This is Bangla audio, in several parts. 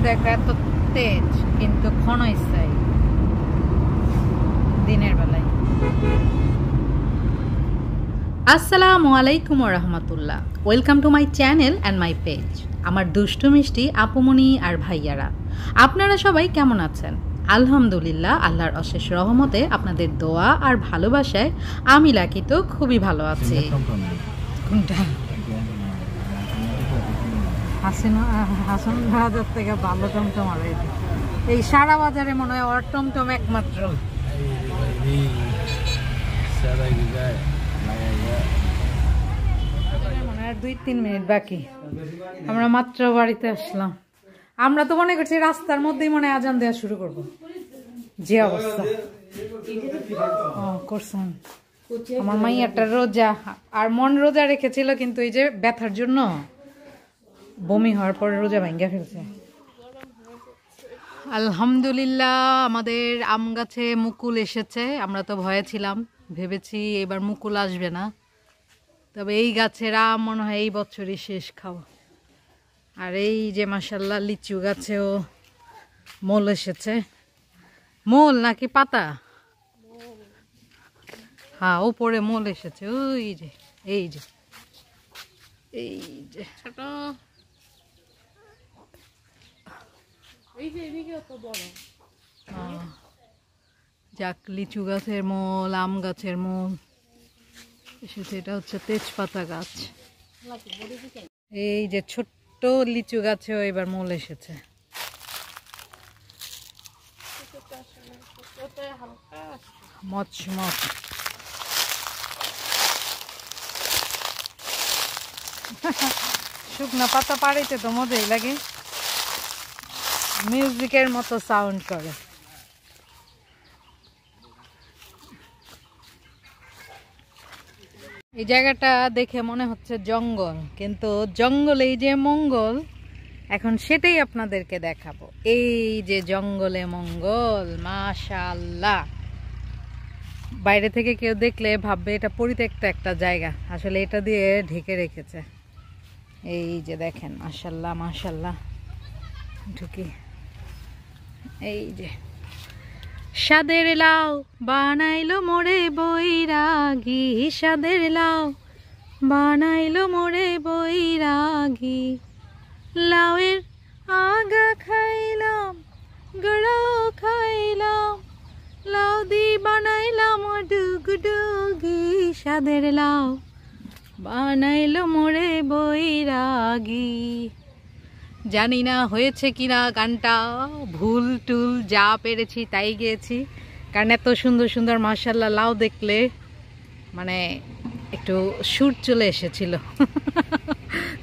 দেখ এত তেজ, কিন্তু ক্ষণস্থায়ী দিনের বেলায়। আসসালামু আলাইকুম ওয়া রাহমাতুল্লাহ। Welcome to my channel and my page. আমার দুষ্টু মিষ্টি আপুমনি আর ভাইয়ারা, আপনারা সবাই কেমন আছেন? আলহামদুলিল্লাহ, আল্লাহর অশেষ রহমতে আপনাদের দোয়া আর ভালোবাসায় আমি লাকি তো খুবই ভালো আছি। হাসান বাজার থেকে ভালো টমটম আর এই সারা বাজারে মনে হয় ওর টমটম একমাত্র। মনে হয় 2-3 মিনিট বাকি, আমরা মাত্র বাড়িতে আসলাম। আমরা তো মনে করছি রাস্তার মধ্যেই মনে আজান দেওয়া শুরু করব, যে অবস্থা করছেন। আমার মাইয়াটা রোজা, আর মন রোজা রেখেছিল, কিন্তু এই যে ব্যথার জন্য বমি হওয়ার পরে রোজা ভাঙ্গা ফেলছে। আলহামদুলিল্লাহ, আমাদের আম গাছে মুকুল এসেছে। আমরা তো ভয়ে ছিলাম, ভেবেছি এবার মুকুল আসবে না, তবে এই গাছের আম মনে হয় এই বছরই শেষ খাওয়া। আর এই যে মাশাল্লাহ লিচু গাছেও মোল এসেছে। মোল নাকি পাতা? হ্যাঁ, উপরে মোল এসেছে। ওই যে এই যে এই যে ছোট, যাক, লিচু গাছের মোল, আম গাছের মোল এসেছে। এটা হচ্ছে তেজপাতা গাছ। এই যে ছোট্ট লিচু গাছেও এবার মোল এসেছে। মচমচ শুকনো পাতা পাড়াইতে তো মজাই লাগে, মিউজিকের মতো সাউন্ড করে। এই জায়গাটা দেখে মনে হচ্ছে জঙ্গল, কিন্তু জঙ্গলেই যে মঙ্গল, এখন সেটাই আপনাদেরকে দেখাবো। এই যে জঙ্গলে মঙ্গল, মাশাআল্লাহ। বাইরে থেকে কেউ দেখলে ভাববে এটা পরিত্যক্ত একটা জায়গা, আসলে এটা দিয়ে ঢেকে রেখেছে। এই যে দেখেন, মাশাআল্লাহ মাশাআল্লাহ। ঢুকি, এই যে সাদের লাউ বানাইলো মোরে বৈরাগী, সাদের লাউ বানাইলো মোরে বৈরাগী। লাউয়ের আগা খাইলাম, গড়াও খাইলাম, লাউ দি বানাইলাম ডুগডুগি, সাদের লাউ বানাইলো মোরে বৈরাগী। জানি না হয়েছে কিনা গানটা, ভুল টুল যা পেরেছি তাই গেয়েছি, কারণ এত সুন্দর সুন্দর মাশাআল্লাহ লাউ দেখলে মানে একটু সুর চলে এসেছিল।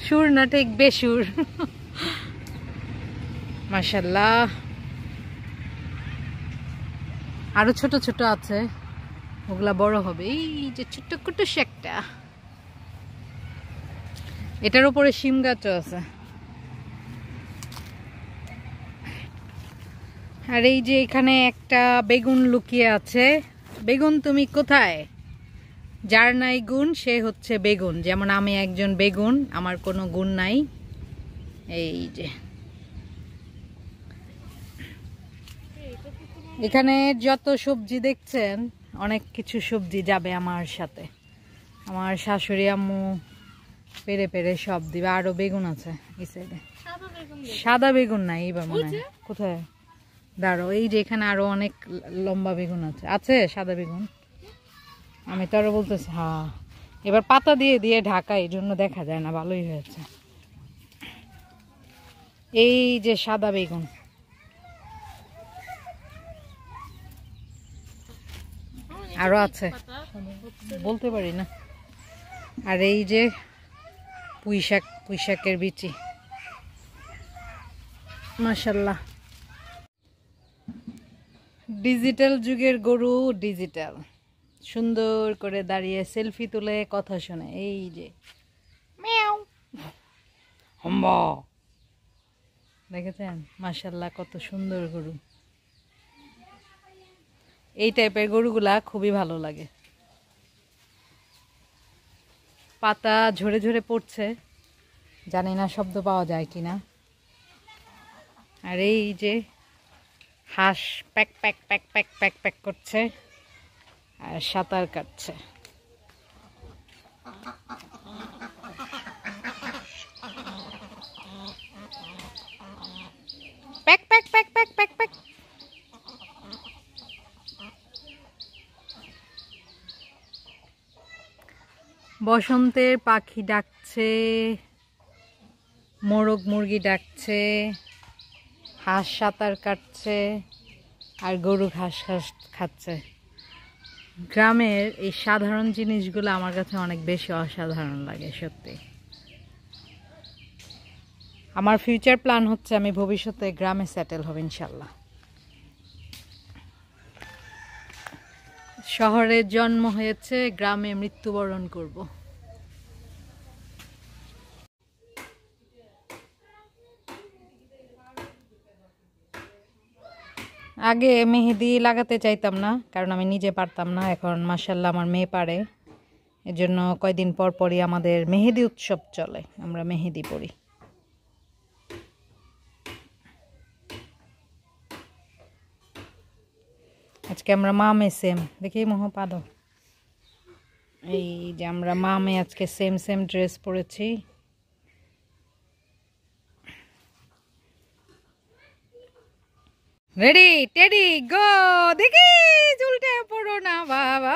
সুর না, ঠিক বেসুর। মাশাআল্লাহ। আরো ছোট ছোট আছে, ওগুলা বড় হবে। এই যে ছোট্ট কুটুস একটা, এটার উপরে শিম গাছও আছে। আর এই যে এখানে একটা বেগুন লুকিয়ে আছে। বেগুন তুমি কোথায়? যার নাই গুণ সে হচ্ছে বেগুন। যেমন আমি একজন বেগুন, আমার কোনো গুণ নাই। এই যে এখানে যত সবজি দেখছেন, অনেক কিছু সবজি যাবে আমার সাথে। আমার শাশুড়ি আম্মু পেরে পেরে সব দিবে। আরো বেগুন আছে এই সাইডে। সাদা বেগুন নাই এবার মনে হয়। কোথায়? দাঁড়ো, এই যে এখানে আরো অনেক লম্বা বেগুন আছে। আছে সাদা বেগুন? আমি তো আরো বলতেছি। হ্যাঁ, এবার পাতা দিয়ে দিয়ে ঢাকা, এই জন্য দেখা যায় না। ভালোই হয়েছে। এই যে সাদা বেগুন, আরো আছে, বলতে পারি না। আর এই যে পুঁইশাক, পুঁইশাকের বিচি। মাশাআল্লাহ, ডিজিটাল যুগের গরু, ডিজিটাল সুন্দর করে দাঁড়িয়ে সেলফি তুলে কথা শোনে। এই যে মিয়াও হম্বা, দেখেছেন? মাশাআল্লাহ, কত সুন্দর গরু। এই টাইপের গরুগুলা খুবই ভালো লাগে। পাতা ঝরে ঝরে পড়ছে, জানি না শব্দ পাওয়া যায় কিনা। আর এই যে হাঁস pack pack pack pack pack pack করছে আর সাঁতার কাটছে। Pack pack pack pack pack pack. বসন্তের পাখি ডাকছে, মোরগ মুরগি ডাকছে, হাঁস সাঁতার কাটছে আর গরু ঘাস ঘাস খাচ্ছে। গ্রামের এই সাধারণ জিনিসগুলো আমার কাছে অনেক বেশি অসাধারণ লাগে সত্যি। আমার ফিউচার প্ল্যান হচ্ছে আমি ভবিষ্যতে গ্রামে সেটেল হব ইনশাল্লাহ। শহরে জন্ম হয়েছে, গ্রামে মৃত্যুবরণ করব। আগে মেহেদি লাগাতে চাইতাম না, কারণ আমি নিজে পারতাম না। এখন মাশাআল্লাহ আমার মেয়ে পারে, এজন্য কয়দিন পর পরই আমাদের মেহেদি উৎসব চলে, আমরা মেহেদি পরি। আজকে আমরা মামে সেম, দেখি মহাপাদ, এই যে আমরা মামে আজকে সেম সেম ড্রেস পরেছি। রেডি টেডি গো, দেখি উল্টে পড়ো না বাবা।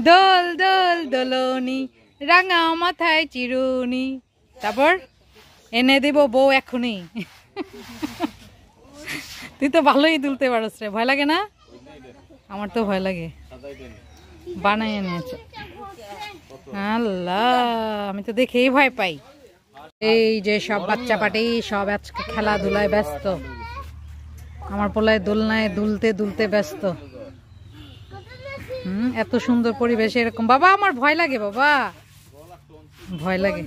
দোল দোল দোলনি, রাঙা মাথায় চিরুনি, তারপর এনে দিব বউ এখনই। তুই তো ভালোই দুলতে পারস রে, ভয় লাগে না? আমার তো ভয় লাগে। বানাই এনেছে আল্লাহ, আমি তো দেখেই ভয় পাই। এই যে সব বাচ্চা পাটি সব আজকে খেলাধুলায় ব্যস্ত, আমার পোলায় দোলনায় দুলতে দুলতে ব্যস্ত। এত সুন্দর পরিবেশ এরকম। বাবা আমার ভয় লাগে, বাবা ভয় লাগে।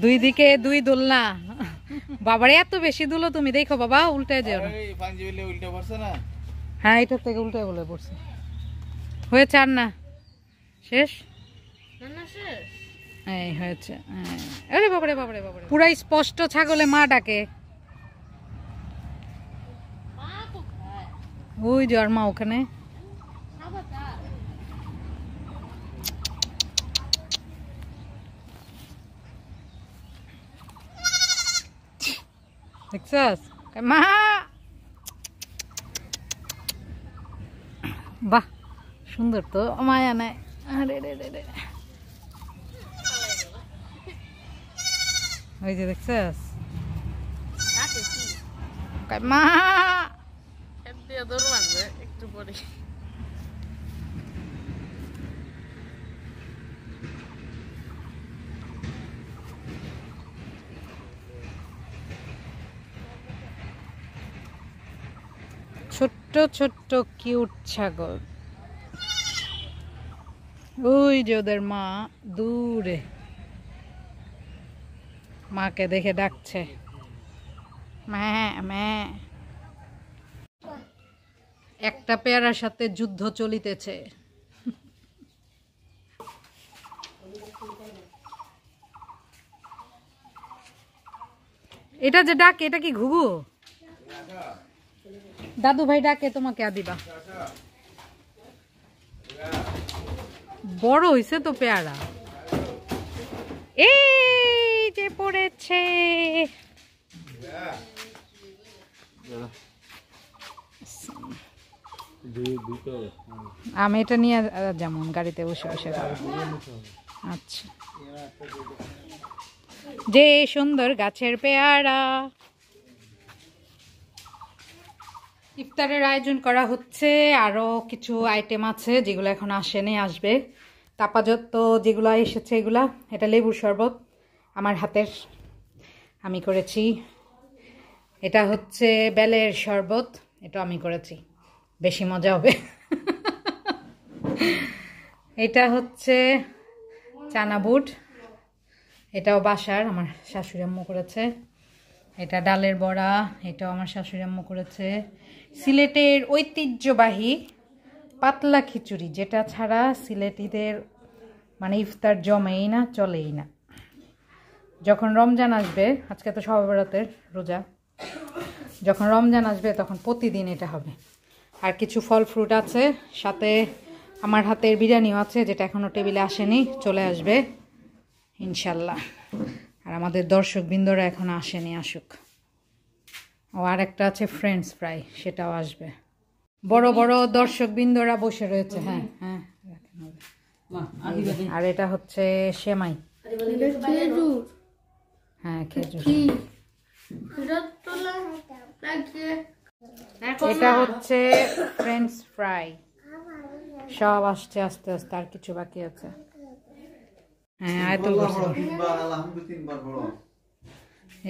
দুই দিকে দুই দোলনা, বাবারে এত বেশি দুলো তুমি, দেখো বাবা উল্টে যাও। হ্যাঁ এটার থেকে উল্টে বলে পড়ছে। হয়েছে আর না, শেষ এই হয়েছে। আরে বাবারে বাবারে বাবারে, পুরাই স্পষ্ট ছাগলে মা ডাকে। ওই যে আর মা ওখানে। দেখছস মা, বাহ সুন্দর তো, মায়া নেয়। আরে রে রে রে, ওই যে দেখছস মা, একটু পরে ছোট্ট ছোট্ট কিউট ছাগল। ওই যে ওদের মা দূরে, মাকে দেখে ডাকছে মা মা। একটা পেয়ারার সাথে যুদ্ধ চলিতেছে। এটা যে ডাকে, এটা কি ঘুঘু? দাদু ভাই ডাকে তোমাকে আদিবা। বড় হইছে তো পেয়ারা, এই যে পড়েছে। আমি এটা নিয়ে যেমন গাড়িতে বসে বসে খাবো। আচ্ছা, যে সুন্দর গাছের পেয়ারা। ইফতারের আয়োজন করা হচ্ছে, আরো কিছু আইটেম আছে যেগুলো এখন আসেনি, আসবে। আপাতত যেগুলো এসেছে এগুলা, এটা লেবুর শরবত আমার হাতের, আমি করেছি। এটা হচ্ছে বেলের শরবত, এটা আমি করেছি, বেশি মজা হবে। এটা হচ্ছে চানা বুট, এটাও বাসার, আমার শাশুড়ি আম্মু করেছে। এটা ডালের বড়া, এটাও আমার শাশুড়ি আম্মু করেছে। সিলেটের ঐতিহ্যবাহী পাতলা খিচুড়ি, যেটা ছাড়া সিলেটিদের মানে ইফতার জমেই না, চলেই না। যখন রমজান আসবে, আজকে তো শবে বরাতের রোজা, যখন রমজান আসবে তখন প্রতিদিন এটা হবে। আর কিছু ফল ফ্রুট আছে, সাথে আমার হাতের বিরিয়ানিও আছে, যেটা এখনও টেবিলে আসেনি, চলে আসবে ইনশাল্লাহ। আর আমাদের দর্শক বৃন্দরা এখন আসেনি, আসুক। ও আর একটা আছে ফ্রেঞ্চ ফ্রাই, সেটাও আসবে। বড় বড় দর্শক বৃন্দরা বসে রয়েছে। হ্যাঁ হ্যাঁ, আর এটা হচ্ছে সেমাই। হ্যাঁ, খেজুর। এটা হচ্ছে ফ্রেঞ্চ ফ্রাই। সব আসছে আস্তে আস্তে, আর কিছু বাকি আছে। হ্যাঁ, আয়াতুল কুরসি।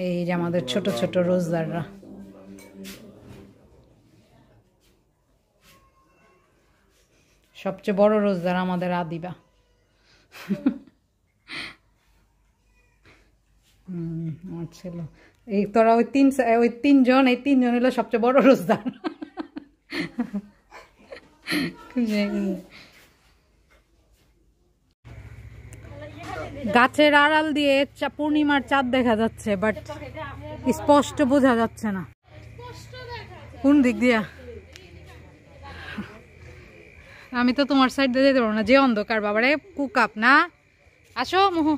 এই যে আমাদের ছোট ছোট রোজদাররা। সবচেয়ে বড় রোজদার আমাদের আদিবা। আমার ছিল এই, তোরা ওই তিনজন, এই তিনজন হলো সবচেয়ে বড় রোজদার। গাছের আড়াল দিয়ে পূর্ণিমার চাঁদ দেখা যাচ্ছে, বাট স্পষ্ট বোঝা যাচ্ছে না কোন দিক দিয়া। আমি তো তোমার সাইড দিয়ে যেতে পারবো না, যে অন্ধকার বাবারে। কুকাপ না, আসো মোহ।